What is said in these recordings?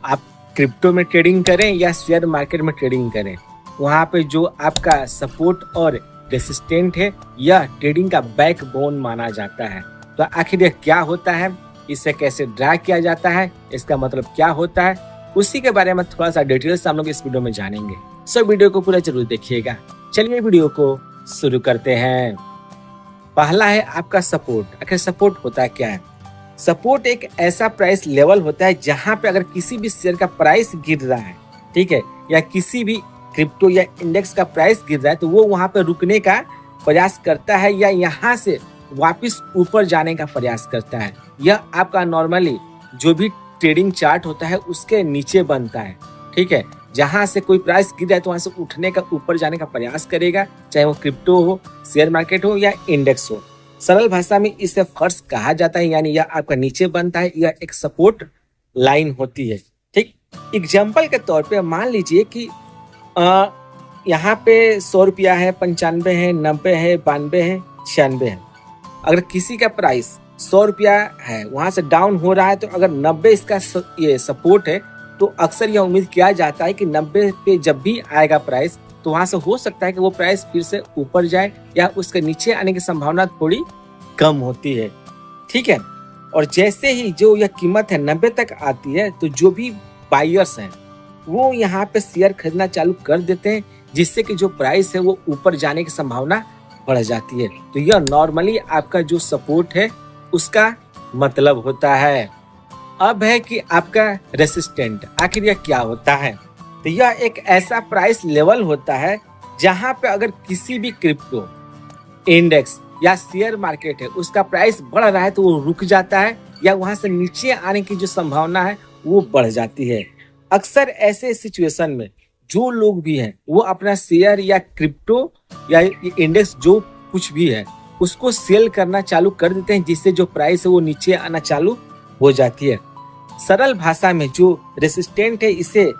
आप क्रिप्टो में ट्रेडिंग करें या शेयर मार्केट में ट्रेडिंग करें, वहाँ पे जो आपका सपोर्ट और रेसिस्टेंट है यह ट्रेडिंग का बैकबोन माना जाता है। तो आखिर यह क्या होता है, इसे कैसे ड्रा किया जाता है, इसका मतलब क्या होता है, उसी के बारे में थोड़ा सा डिटेल्स हम लोग इस वीडियो में जानेंगे। सो वीडियो को पूरा जरूर देखिएगा। चलिए वीडियो को शुरू करते हैं। पहला है आपका सपोर्ट। आखिर सपोर्ट होता है क्या है? सपोर्ट एक ऐसा प्राइस लेवल होता है जहां पे अगर किसी भी शेयर का प्राइस गिर रहा है, ठीक है, या किसी भी क्रिप्टो या इंडेक्स का प्राइस गिर रहा है, तो वो वहां पे रुकने का प्रयास करता है या यहाँ से वापस ऊपर जाने का प्रयास करता है। यह आपका नॉर्मली जो भी ट्रेडिंग चार्ट होता है उसके नीचे बनता है, ठीक है। जहां से कोई प्राइस गिर जाए तो वहां से उठने का, ऊपर जाने का प्रयास करेगा, चाहे वो क्रिप्टो हो, शेयर मार्केट हो या इंडेक्स हो। सरल भाषा में इसे फर्श कहा जाता है, यानी यह आपका नीचे बनता है, यह एक सपोर्ट लाइन होती है, ठीक। एग्जाम्पल के तौर पे मान लीजिए कि यहाँ पे 100 रुपया है, 95 है, 90 है, 92 है, 96 है। अगर किसी का प्राइस 100 रुपया है, वहां से डाउन हो रहा है, तो अगर 90 इसका ये सपोर्ट है, तो अक्सर यह उम्मीद किया जाता है कि 90 पे जब भी आएगा प्राइस, तो वहां से हो सकता है कि वो प्राइस फिर से ऊपर जाए या उसके नीचे आने की संभावना थोड़ी कम होती है, ठीक है। और जैसे ही जो यह कीमत है 90 तक आती है, तो जो भी बायर्स हैं वो यहाँ पे शेयर खरीदना चालू कर देते हैं, जिससे कि जो प्राइस है वो ऊपर जाने की संभावना बढ़ जाती है। तो यह नॉर्मली आपका जो सपोर्ट है उसका मतलब होता है। अब है कि आपका रेसिस्टेंट। आखिर यह क्या होता है? तो यह एक ऐसा प्राइस लेवल होता है जहां पे अगर किसी भी क्रिप्टो, इंडेक्स या शेयर मार्केट है उसका प्राइस बढ़ रहा है तो वो रुक जाता है, या वहां से नीचे आने की जो संभावना है वो बढ़ जाती है। अक्सर ऐसे सिचुएशन में जो लोग भी हैं वो अपना शेयर या क्रिप्टो या इंडेक्स जो कुछ भी है उसको सेल करना चालू कर देते हैं, जिससे जो प्राइस है वो नीचे आना चालू हो जाती है। सरल भाषा में जो रेसिस्टेंट है इसे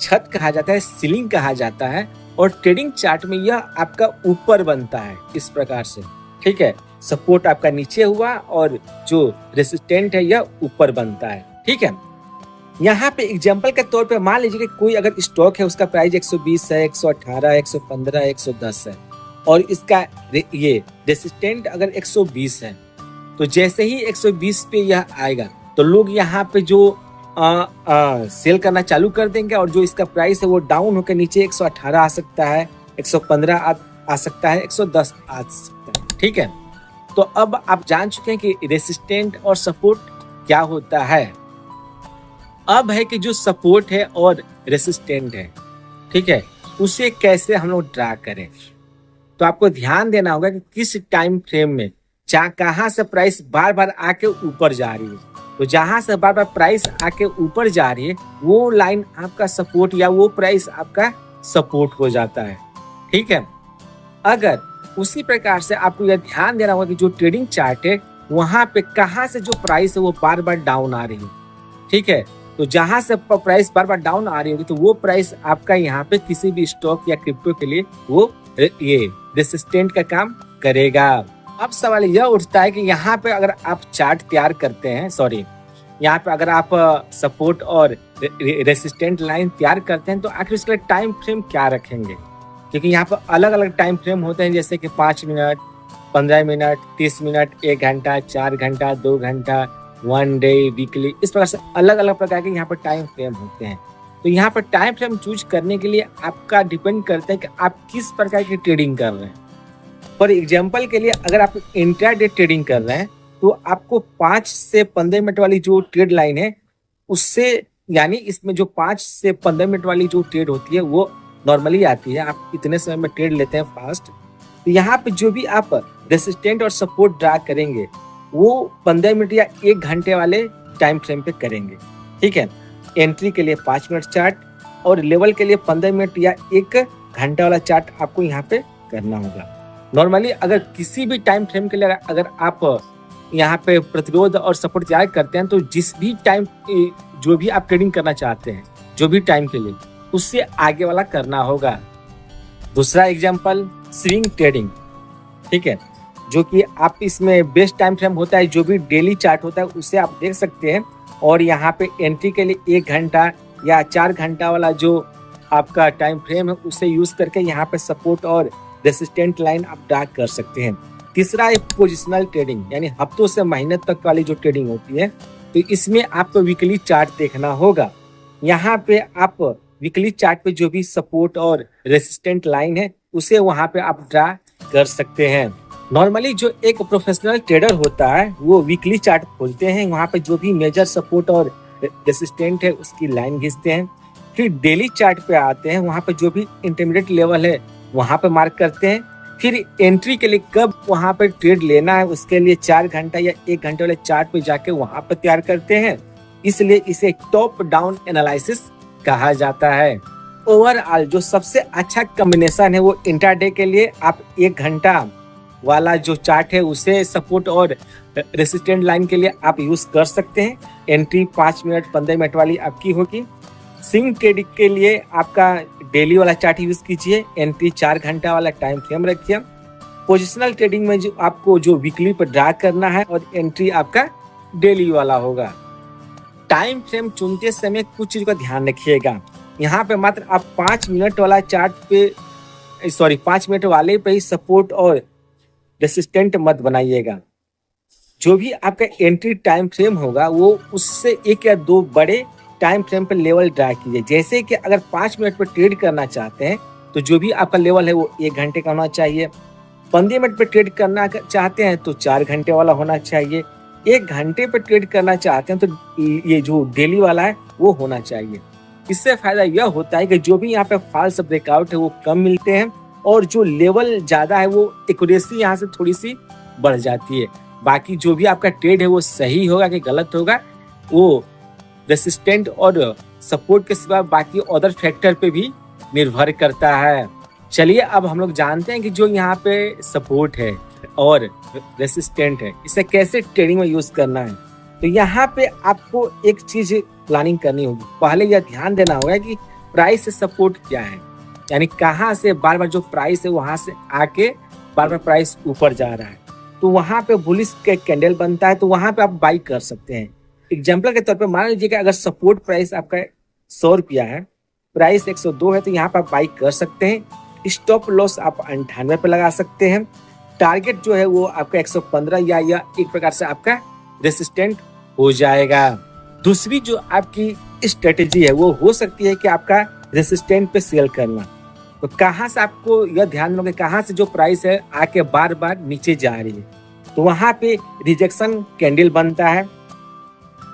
छत कहा जाता है, सीलिंग कहा जाता है, और ट्रेडिंग चार्ट में यह आपका ऊपर बनता है इस प्रकार से, ठीक है। सपोर्ट आपका नीचे हुआ और जो रेसिस्टेंट है यह ऊपर बनता है, ठीक है। यहाँ पे एग्जांपल के तौर पे मान लीजिए कि कोई अगर स्टॉक है उसका प्राइस 120 है, 118, 115, 110 है, और इसका ये रेसिस्टेंट अगर 120 है, तो जैसे ही 120 पे यह आएगा तो लोग यहाँ पे जो सेल करना चालू कर देंगे, और जो इसका प्राइस है वो डाउन होकर नीचे 118 आ सकता है, 115 आ सकता है, 110 आ सकता है, ठीक है। तो अब आप जान चुके हैं कि रेसिस्टेंट और सपोर्ट क्या होता है। अब है कि जो सपोर्ट है और रेसिस्टेंट है, ठीक है, उसे कैसे हम लोग ड्रा करें। तो आपको ध्यान देना होगा कि किस टाइम फ्रेम में कहाँ से प्राइस बार बार आके ऊपर जा रही है। तो जहां से बार बार प्राइस आके ऊपर जा रही है वो लाइन आपका सपोर्ट या वो प्राइस आपका सपोर्ट हो जाता है, ठीक है। अगर उसी प्रकार से आपको यह ध्यान देना होगा कि जो ट्रेडिंग चार्ट है वहां पे कहाँ से जो प्राइस है वो बार बार डाउन आ रही है, ठीक है। तो जहां से प्राइस बार बार डाउन आ रही होगी तो वो प्राइस आपका यहाँ पे किसी भी स्टॉक या क्रिप्टो के लिए वो ये रेसिस्टेंट का काम करेगा। अब सवाल यह उठता है कि यहाँ पे अगर आप चार्ट तैयार करते हैं, यहाँ पे अगर आप सपोर्ट और रेसिस्टेंट लाइन तैयार करते हैं तो आखिर उसके लिए टाइम फ्रेम क्या रखेंगे? क्योंकि यहाँ पे अलग अलग टाइम फ्रेम होते हैं, जैसे कि 5 मिनट, 15 मिनट, 30 मिनट, 1 घंटा, 4 घंटा, 2 घंटा, 1 डे, वीकली, इस प्रकार से अलग अलग प्रकार के यहाँ पर टाइम फ्रेम होते हैं। तो यहाँ पर टाइम फ्रेम चूज करने के लिए आपका डिपेंड करता है कि आप किस प्रकार की ट्रेडिंग कर रहे हैं। फॉर एग्जाम्पल के लिए अगर आप इंट्राडे ट्रेडिंग कर रहे हैं तो आपको 5 से 15 मिनट वाली जो ट्रेड लाइन है उससे, यानी इसमें जो 5 से 15 मिनट वाली जो ट्रेड होती है वो नॉर्मली आती है, आप इतने समय में ट्रेड लेते हैं फास्ट। तो यहाँ पे जो भी आप रेसिस्टेंट और सपोर्ट ड्रा करेंगे वो 15 मिनट या 1 घंटे वाले टाइम फ्रेम पे करेंगे, ठीक है। एंट्री के लिए 5 मिनट चार्ट और लेवल के लिए 15 मिनट या 1 घंटा वाला चार्ट आपको यहाँ पे करना होगा। नॉर्मली अगर किसी भी टाइम फ्रेम के लिए अगर आप यहाँ पे प्रतिरोध और सपोर्ट तैयार करते हैं तो जिस भी टाइम, जो भी आप ट्रेडिंग करना चाहते हैं, जो भी टाइम के लिए, उससे आगे वाला करना होगा। दूसरा एग्जांपल स्विंग ट्रेडिंग, ठीक है, जो कि आप इसमें बेस्ट टाइम फ्रेम होता है, जो भी डेली चार्ट होता है उसे आप देख सकते हैं। और यहाँ पे एंट्री के लिए 1 घंटा या 4 घंटा वाला जो आपका टाइम फ्रेम है उसे यूज करके यहाँ पे सपोर्ट और रेसिस्टेंट लाइन आप ड्रा कर सकते हैं। तीसरा है पोजिशनल ट्रेडिंग, यानी हफ्तों से महीने तक वाली जो ट्रेडिंग होती है, तो इसमें आपको वीकली चार्ट देखना होगा। यहाँ पे आप वीकली चार्ट पे जो भी सपोर्ट और रेसिस्टेंट लाइन है उसे वहाँ पे आप ड्रा कर सकते हैं। नॉर्मली जो एक प्रोफेशनल ट्रेडर होता है वो वीकली चार्ट खोलते हैं, वहाँ पे जो भी मेजर सपोर्ट और रेसिस्टेंट है उसकी लाइन खींचते हैं। फिर डेली चार्ट पे आते हैं, वहाँ पे जो भी इंटरमीडिएट लेवल है वहाँ पे मार्क करते हैं। फिर एंट्री के लिए कब वहाँ पे ट्रेड लेना है उसके लिए 4 घंटा या 1 घंटे वाले चार्ट पे जाके वहाँ पे तैयार करते हैं, इसलिए इसे टॉप डाउन एनालिसिस कहा जाता है। ओवरऑल जो सबसे अच्छा कॉम्बिनेशन है वो इंट्राडे के लिए आप 1 घंटा वाला जो चार्ट है उसे सपोर्ट और रेसिस्टेंट लाइन के लिए आप यूज कर सकते हैं। एंट्री 5 मिनट 15 मिनट वाली आपकी होगी। स्विंग ट्रेडिंग के लिए आपका डेली वाला चार्ट यूज कीजिए, एंट्री 4 घंटा वाला टाइम फ्रेम रखिए। पोजिशनल ट्रेडिंग में जो आपको जो वीकली पर ड्रा करना है और एंट्री आपका डेली वाला होगा। टाइम फ्रेम चुनते समय कुछ चीज का ध्यान रखिएगा। यहाँ पे मात्र आप 5 मिनट वाला चार्ट पे 5 मिनट वाले पे ही सपोर्ट और रेसिस्टेंट मत बनाइएगा। जो भी आपका एंट्री टाइम फ्रेम होगा वो उससे 1 या 2 बड़े टाइम फ्रेम पे लेवल ड्रा कीजिए। जैसे कि अगर 5 मिनट पर ट्रेड करना चाहते हैं तो जो भी आपका लेवल है वो 1 घंटे का होना चाहिए। 15 मिनट पर ट्रेड करना चाहते हैं तो 4 घंटे वाला होना चाहिए। 1 घंटे पर ट्रेड करना चाहते हैं तो ये जो डेली वाला है वो होना चाहिए। इससे फायदा यह होता है कि जो भी यहाँ पे फॉल्स ब्रेकआउट है वो कम मिलते हैं और जो लेवल ज्यादा है वो एक्यूरेसी यहाँ से थोड़ी सी बढ़ जाती है। बाकी जो भी आपका ट्रेड है वो सही होगा कि गलत होगा वो रेसिस्टेंट और सपोर्ट के सिवा बाकी अदर फैक्टर पे भी निर्भर करता है। चलिए अब हम लोग जानते हैं कि जो यहाँ पे सपोर्ट है और रेसिस्टेंट है इसे कैसे ट्रेडिंग में यूज करना है। तो यहाँ पे आपको एक चीज प्लानिंग करनी होगी। पहले यह ध्यान देना होगा कि प्राइस से सपोर्ट क्या है, यानी कहाँ से बार बार जो प्राइस है वहां से आके बार बार प्राइस ऊपर जा रहा है तो वहां पे बुलिश का कैंडल बनता है तो वहां पे आप बाई कर सकते हैं। एग्जाम्पल के तौर पे मान लीजिए कि अगर सपोर्ट प्राइस आपका 100 रुपया है, प्राइस 102 है तो यहाँ पर आप बाई कर सकते हैं। स्टॉप लॉस आप 98 पे लगा सकते हैं। टारगेट जो है वो आपका 115 या एक प्रकार से आपका रेसिस्टेंट हो जाएगा। दूसरी जो आपकी स्ट्रेटेजी है वो हो सकती है कि आपका रेसिस्टेंट पे सेल करना। तो कहाँ से आपको यह ध्यान रखोगे, कहाँ से जो प्राइस है आके बार बार नीचे जा रही है तो वहां पे रिजेक्शन कैंडल बनता है।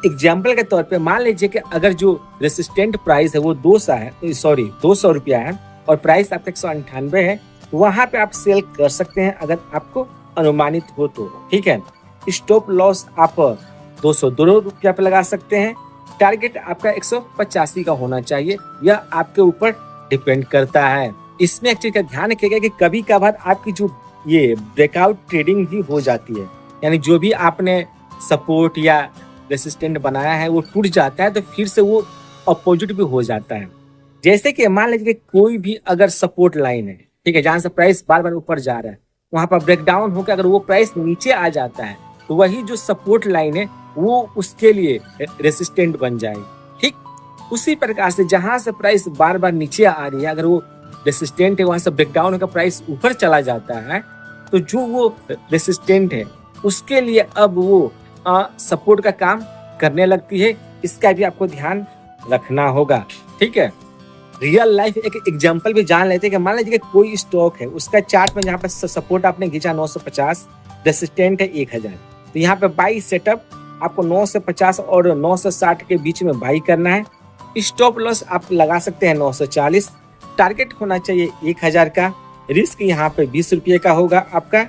एग्जाम्पल के तौर पे मान लीजिए कि अगर जो रेसिस्टेंट प्राइस है वो 200 रुपया है और प्राइस आपका 198 है तो वहां पे आप सेल कर सकते हैं अगर आपको अनुमानित हो तो, ठीक है। स्टॉप लॉस आप 202 रुपया पे लगा सकते हैं। टारगेट आपका 185 का होना चाहिए, यह आपके ऊपर डिपेंड करता है। इसमें एक चीज का ध्यान रखिएगा कि कभी कभार आपकी जो ये ब्रेकआउट ट्रेडिंग भी हो जाती है, यानी जो भी आपने सपोर्ट या रेसिस्टेंट बनाया है वो टूट जाता है तो फिर से वो अपोजिट भी हो जाता है। जैसे कि मान लीजिए कोई भी अगर सपोर्ट लाइन है, ठीक है, जहां से प्राइस बार बार ऊपर जा रहा है वहां पर ब्रेकडाउन होकर अगर वो प्राइस नीचे आ जाता है तो वही जो सपोर्ट लाइन है वो उसके लिए रेसिस्टेंट बन जाएगी। ठीक उसी प्रकार से जहां से प्राइस बार बार नीचे आ रही है अगर वो रेसिस्टेंट है वहां से ब्रेकडाउन होकर प्राइस ऊपर चला जाता है तो जो वो रेसिस्टेंट है उसके लिए अब वो सपोर्ट का काम करने लगती है। इसका भी आपको ध्यान रखना होगा, ठीक है। रियल लाइफ एक एग्जांपल भी जान लेते हैं कि मान लीजिए कि कोई स्टॉक है, उसका चार्ट में जहाँ पे सपोर्ट आपने खींचा 950, रेसिस्टेंट है 1000, तो यहाँ पे बाई सेटअप आपको 950 और 960 के बीच में बाई करना है। स्टॉप लॉस आप लगा सकते हैं 940, टारगेट होना चाहिए 1000 का। रिस्क यहाँ पे 20 रुपये का होगा आपका।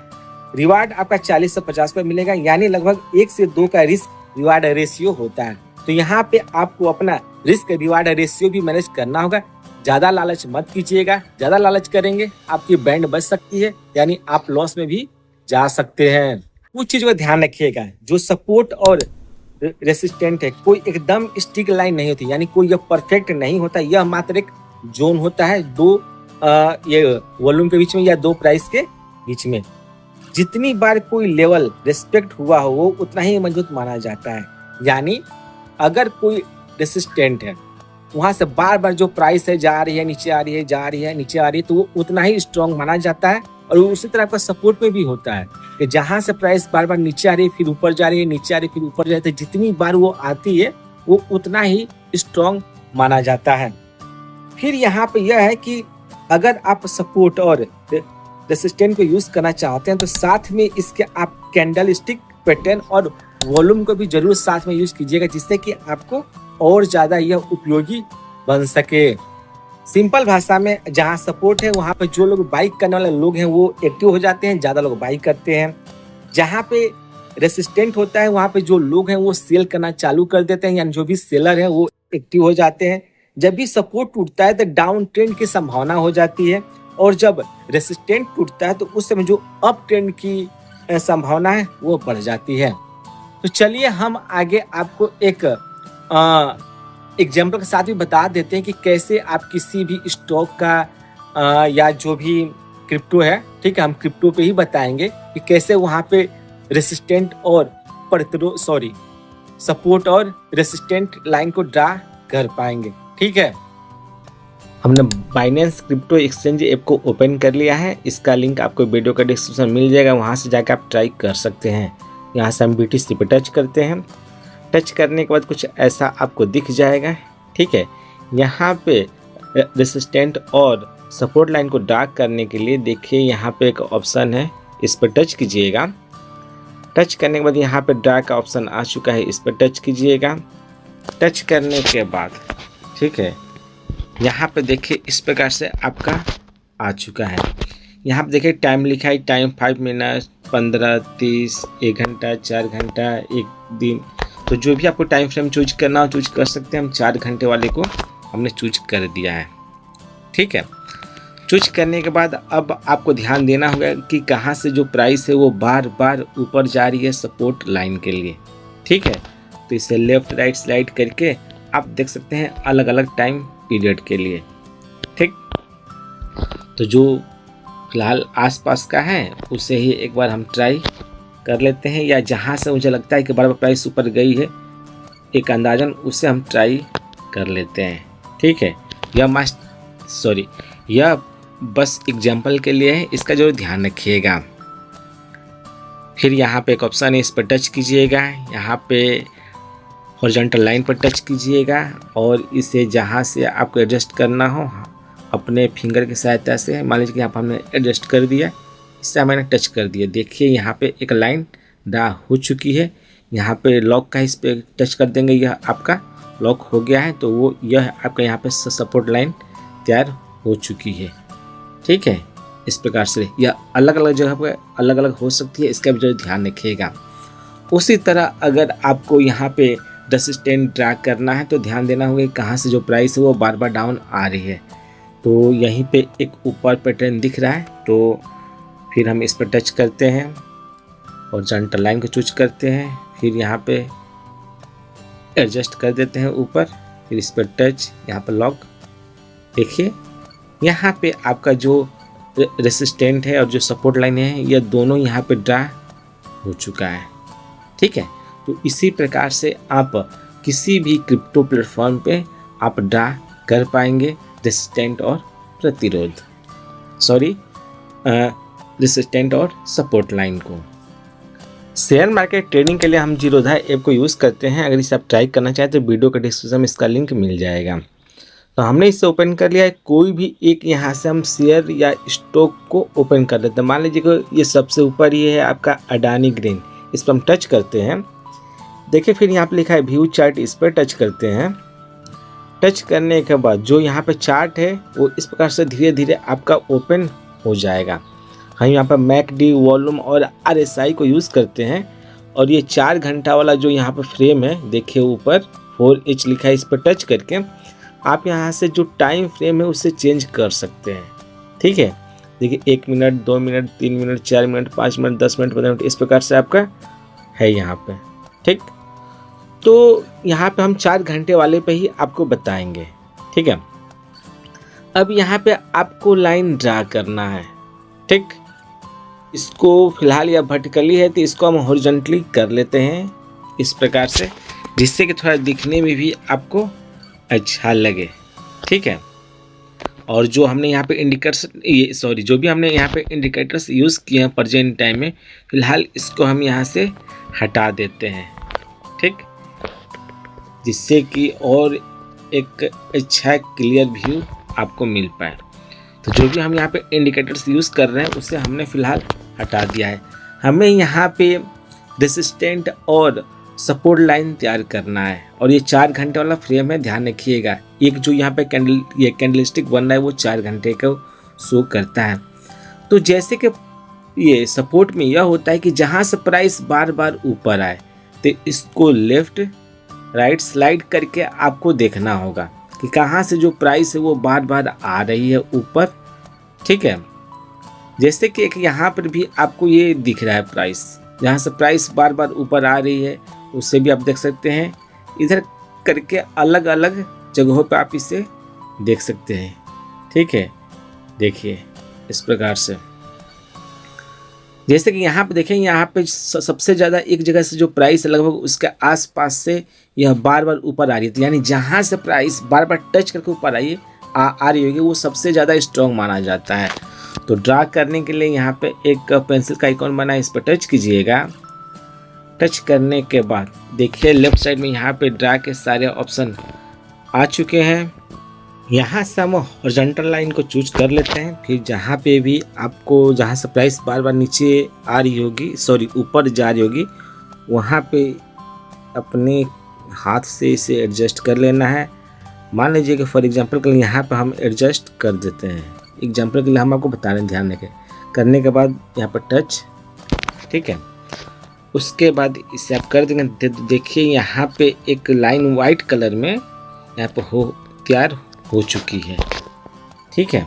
रिवार्ड आपका 40 से 50 पे मिलेगा, यानी लगभग 1 से 2 का रिस्क रिवार्ड रेशियो होता है। तो यहाँ पे आपको अपना रिस्क रिवार्ड रेशियो भी मैनेज करना होगा। ज्यादा लालच मत कीजिएगा, ज्यादा लालच करेंगे आपकी बैंड बच सकती है, यानी आप लॉस में भी जा सकते हैं। कुछ चीज का ध्यान रखिएगा, जो सपोर्ट और रेसिस्टेंट है कोई एकदम स्टिक लाइन नहीं होती, यानी कोई यह परफेक्ट नहीं होता। यह मात्र एक जोन होता है दो ये वॉल्यूम के बीच में या दो प्राइस के बीच में। जितनी बार कोई लेवल रिस्पेक्ट हुआ हो वो उतना ही मजबूत माना जाता है। यानी अगर कोई रेसिस्टेंट है वहां से बार बार जो प्राइस है जा रही है, नीचे आ रही है, जा रही है, नीचे आ रही है, तो वो उतना ही स्ट्रॉन्ग माना जाता है। और उसी तरह आपका सपोर्ट में भी होता है कि जहां से प्राइस बार बार नीचे आ रही है, फिर ऊपर जा रही है, नीचे आ रही है, फिर ऊपर जा रही है, तो जितनी बार वो आती है वो उतना ही स्ट्रॉन्ग माना जाता है। फिर यहाँ पे यह है कि अगर आप सपोर्ट और रेसिस्टेंट को यूज करना चाहते हैं तो साथ में इसके आप कैंडल स्टिक पैटर्न और वॉल्यूम को भी जरूर साथ में यूज कीजिएगा, जिससे कि आपको और ज्यादा यह उपयोगी बन सके। सिंपल भाषा में जहाँ सपोर्ट है वहाँ पे जो लोग बाइक करने वाले लोग हैं वो एक्टिव हो जाते हैं, ज्यादा लोग बाइक करते हैं। जहाँ पे रेसिस्टेंट होता है वहाँ पे जो लोग हैं वो सेल करना चालू कर देते हैं, यानी जो भी सेलर है वो एक्टिव हो जाते हैं। जब भी सपोर्ट टूटता है तो डाउन ट्रेंड की संभावना हो जाती है, और जब रेसिस्टेंट टूटता है तो उस समय जो अप ट्रेंड की संभावना है वो बढ़ जाती है। तो चलिए हम आगे आपको एक एग्जाम्पल के साथ भी बता देते हैं कि कैसे आप किसी भी स्टॉक का या जो भी क्रिप्टो है, ठीक है, हम क्रिप्टो पे ही बताएंगे कि कैसे वहाँ पे रेसिस्टेंट और सपोर्ट और रेसिस्टेंट लाइन को ड्रा कर पाएंगे। ठीक है, हमने बाइनेंस क्रिप्टो एक्सचेंज ऐप को ओपन कर लिया है। इसका लिंक आपको वीडियो का डिस्क्रिप्शन मिल जाएगा, वहाँ से जाकर आप ट्राई कर सकते हैं। यहाँ से हम BTC पे टच करते हैं। टच करने के बाद कुछ ऐसा आपको दिख जाएगा। ठीक है, यहाँ पे रेसिस्टेंट और सपोर्ट लाइन को ड्रा करने के लिए देखिए यहाँ पे एक ऑप्शन है, इस पर टच कीजिएगा। टच करने के बाद यहाँ पे ड्रा का ऑप्शन आ चुका है, इस पर टच कीजिएगा। टच करने के बाद ठीक है, यहाँ पे देखिए इस प्रकार से आपका आ चुका है। यहाँ पे देखिए टाइम लिखा है, टाइम 5 मिनट, 15, 30, 1 घंटा, 4 घंटा, 1 दिन। तो जो भी आपको टाइम फ्रेम चूज करना हो चूज कर सकते हैं। हम 4 घंटे वाले को हमने चूज कर दिया है। ठीक है, चूज करने के बाद अब आपको ध्यान देना होगा कि कहाँ से जो प्राइस है वो बार बार ऊपर जा रही है सपोर्ट लाइन के लिए। ठीक है, तो इसे लेफ्ट राइट स्लाइड करके आप देख सकते हैं अलग अलग टाइम पीरियड के लिए। ठीक, तो जो फिलहाल आसपास का है उसे ही एक बार हम ट्राई कर लेते हैं, या जहाँ से मुझे लगता है कि बार बार प्राइस ऊपर गई है एक अंदाजन, उसे हम ट्राई कर लेते हैं। ठीक है, यह बस एग्जाम्पल के लिए है, इसका जरूर ध्यान रखिएगा। फिर यहाँ पे एक ऑप्शन है, इस पर टच कीजिएगा। यहाँ पे हॉरिजॉन्टल लाइन पर टच कीजिएगा और इसे जहाँ से आपको एडजस्ट करना हो अपने फिंगर की सहायता से, मान लीजिए कि यहाँ पर हमने एडजस्ट कर दिया, इससे मैंने टच कर दिया। देखिए यहाँ पे एक लाइन ड्रा हो चुकी है। यहाँ पे लॉक का इस पर टच कर देंगे, यह आपका लॉक हो गया है। तो वो यह आपका यहाँ पे सपोर्ट लाइन तैयार हो चुकी है। ठीक है, इस प्रकार से यह अलग अलग जगह पर अलग अलग हो सकती है, इसका भी जो ध्यान रखिएगा। उसी तरह अगर आपको यहाँ पे रेसिस्टेंट ड्रा करना है तो ध्यान देना होगा कहाँ से जो प्राइस है वो बार बार डाउन आ रही है। तो यहीं पे एक ऊपर पैटर्न दिख रहा है, तो फिर हम इस पर टच करते हैं और हॉरिजॉन्टल लाइन को चूज करते हैं। फिर यहाँ पे एडजस्ट कर देते हैं ऊपर, फिर इस पर टच, यहाँ पर लॉक। देखिए यहाँ पे आपका जो रेसिस्टेंट है और जो सपोर्ट लाइन है यह दोनों यहाँ पे ड्रा हो चुका है। ठीक है, तो इसी प्रकार से आप किसी भी क्रिप्टो प्लेटफॉर्म पे आप ड्रा कर पाएंगे रेसिस्टेंट और रेसिस्टेंट और सपोर्ट लाइन को। शेयर मार्केट ट्रेडिंग के लिए हम जीरोधा ऐप को यूज़ करते हैं। अगर इसे आप ट्राई करना चाहें तो वीडियो के डिस्क्रिप्शन में इसका लिंक मिल जाएगा। तो हमने इसे ओपन कर लिया है। कोई भी एक यहाँ से हम शेयर या स्टॉक को ओपन कर लेते हैं। मान लीजिए कि ये सबसे ऊपर ये है आपका अडानी ग्रीन, इस पर हम टच करते हैं। देखिए फिर यहाँ पे लिखा है व्यू चार्ट, इस पर टच करते हैं। टच करने के बाद जो यहाँ पे चार्ट है वो इस प्रकार से धीरे धीरे आपका ओपन हो जाएगा। हम यहाँ पर मैकडी, वॉल्यूम और RSI को यूज़ करते हैं। और ये 4 घंटा वाला जो यहाँ पर फ्रेम है, देखिए ऊपर 4H लिखा है, इस पर टच करके आप यहाँ से जो टाइम फ्रेम है उसे चेंज कर सकते हैं। ठीक है, देखिए 1 minute, 2 minute, 3 minute, 4 minute, 5 minute, 10 minute, 15 minute, इस प्रकार से आपका है यहाँ पे। ठीक, तो यहाँ पे हम 4 घंटे वाले पे ही आपको बताएंगे। ठीक है, अब यहाँ पे आपको लाइन ड्रा करना है। ठीक, इसको फिलहाल यह वर्टिकली है तो इसको हम हॉरिजॉन्टली कर लेते हैं इस प्रकार से, जिससे कि थोड़ा दिखने में भी आपको अच्छा लगे। ठीक है, और जो हमने यहाँ पे जो भी हमने यहाँ पे इंडिकेटर्स यूज़ किए हैं प्रेजेंट टाइम में, फिलहाल इसको हम यहाँ से हटा देते हैं। ठीक, जिससे कि और एक अच्छा क्लियर व्यू आपको मिल पाए। तो जो भी हम यहाँ पे इंडिकेटर्स यूज़ कर रहे हैं उसे हमने फ़िलहाल हटा दिया है। हमें यहाँ पे रेसिस्टेंट और सपोर्ट लाइन तैयार करना है, और ये 4 घंटे वाला फ्रेम है, ध्यान रखिएगा। एक जो यहाँ पे कैंडलस्टिक बन रहा है वो 4 घंटे का शो करता है। तो जैसे कि ये सपोर्ट में यह होता है कि जहाँ से प्राइस बार बार ऊपर आए तो इसको लेफ्ट राइट स्लाइड करके आपको देखना होगा कि कहाँ से जो प्राइस है वो बार बार आ रही है ऊपर। ठीक है, जैसे कि एक यहाँ पर भी आपको ये दिख रहा है प्राइस, जहाँ से प्राइस बार बार ऊपर आ रही है उससे भी आप देख सकते हैं। इधर करके अलग अलग जगहों पे आप इसे देख सकते हैं। ठीक है, देखिए इस प्रकार से, जैसे कि यहाँ पे देखें, यहाँ पे सबसे ज़्यादा एक जगह से जो प्राइस है लगभग उसके आसपास से यह बार बार ऊपर आ रही है। तो यानी जहाँ से प्राइस बार बार टच करके ऊपर आ रही होगी वो सबसे ज़्यादा स्ट्रॉन्ग माना जाता है। तो ड्रा करने के लिए यहाँ पे एक पेंसिल का आइकॉन बना है, इस पर टच कीजिएगा। टच करने के बाद देखिए लेफ्ट साइड में यहाँ पे ड्रा के सारे ऑप्शन आ चुके हैं। यहाँ से हम हॉरिजॉन्टल लाइन को चूज कर लेते हैं। फिर जहाँ पे भी आपको, जहाँ से प्राइस बार बार नीचे आ रही होगी, ऊपर जा रही होगी, वहाँ पे अपने हाथ से इसे एडजस्ट कर लेना है। मान लीजिए कि फॉर एग्जांपल के लिए यहाँ पे हम एडजस्ट कर देते हैं। एग्जांपल के लिए हम आपको बता रहे हैं, ध्यान रखें। करने के बाद यहाँ पर टच, ठीक है, उसके बाद इसे आप कर देंगे। देखिए यहाँ पे एक लाइन वाइट कलर में यहाँ पे तैयार हो चुकी है। ठीक है,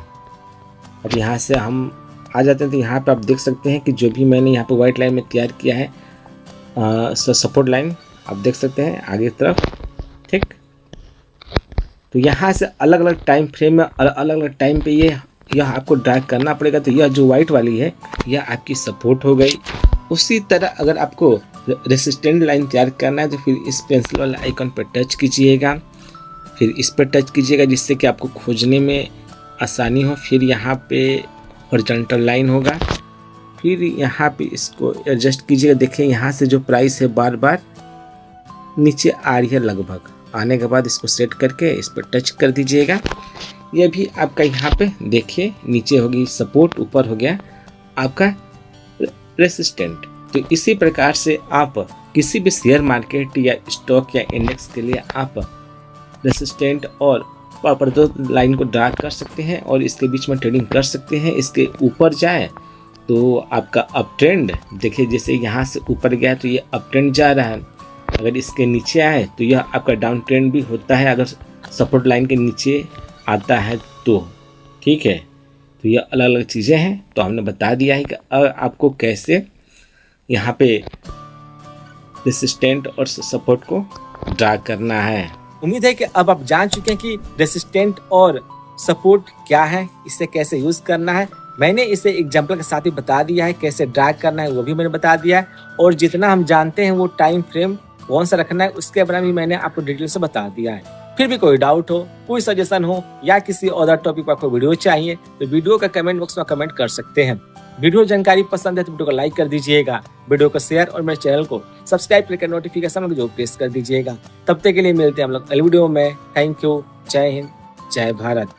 अब यहाँ से हम आ जाते हैं। तो यहाँ पे आप देख सकते हैं कि जो भी मैंने यहाँ पे वाइट लाइन में तैयार किया है सपोर्ट लाइन, आप देख सकते हैं आगे की तरफ। ठीक, तो यहाँ से अलग अलग टाइम फ्रेम में अलग अलग टाइम पे यह आपको ड्रैग करना पड़ेगा। तो यह जो वाइट वाली है यह आपकी सपोर्ट हो गई। उसी तरह अगर आपको रेसिस्टेंट लाइन तैयार करना है तो फिर इस पेंसिल वाले आइकन पर टच कीजिएगा, फिर इस पर टच कीजिएगा जिससे कि आपको खोजने में आसानी हो। फिर यहाँ पे हॉरिजॉन्टल लाइन होगा, फिर यहाँ पे इसको एडजस्ट कीजिएगा। देखिए यहाँ से जो प्राइस है बार बार नीचे आ रही है, लगभग आने के बाद इसको सेट करके इस पर टच कर दीजिएगा। यह भी आपका यहाँ पे देखिए नीचे होगी सपोर्ट, ऊपर हो गया आपका रेसिस्टेंट। तो इसी प्रकार से आप किसी भी शेयर मार्केट या स्टॉक या इंडेक्स के लिए आप रेसिस्टेंट और प्रॉपर दो लाइन को ड्रा कर सकते हैं और इसके बीच में ट्रेडिंग कर सकते हैं। इसके ऊपर जाए तो आपका अप ट्रेंड देखिए, जैसे यहाँ से ऊपर गया तो ये अप ट्रेंड जा रहा है। अगर इसके नीचे आए तो यह आपका डाउन ट्रेंड भी होता है अगर सपोर्ट लाइन के नीचे आता है तो। ठीक है, तो ये अलग अलग चीज़ें हैं। तो हमने बता दिया है कि आपको कैसे यहाँ पे रेसिस्टेंट और सपोर्ट को ड्रा करना है। उम्मीद है कि अब आप जान चुके हैं कि रेसिस्टेंट और सपोर्ट क्या है, इसे कैसे यूज करना है। मैंने इसे एग्जांपल के साथ ही बता दिया है, कैसे ड्रैग करना है वो भी मैंने बता दिया है, और जितना हम जानते हैं वो टाइम फ्रेम कौन सा रखना है उसके बारे में मैंने आपको डिटेल से बता दिया है। फिर भी कोई डाउट हो, कोई सजेशन हो या किसी और टॉपिक पर आपको वीडियो चाहिए तो वीडियो का कमेंट बॉक्स में कमेंट कर सकते हैं। वीडियो जानकारी पसंद है तो वीडियो को लाइक कर दीजिएगा, वीडियो को शेयर और मेरे चैनल को सब्सक्राइब करके नोटिफिकेशन को जो प्रेस कर दीजिएगा। तब तक के लिए मिलते हैं हम लोग अगले वीडियो में। थैंक यू, जय हिंद, जय भारत।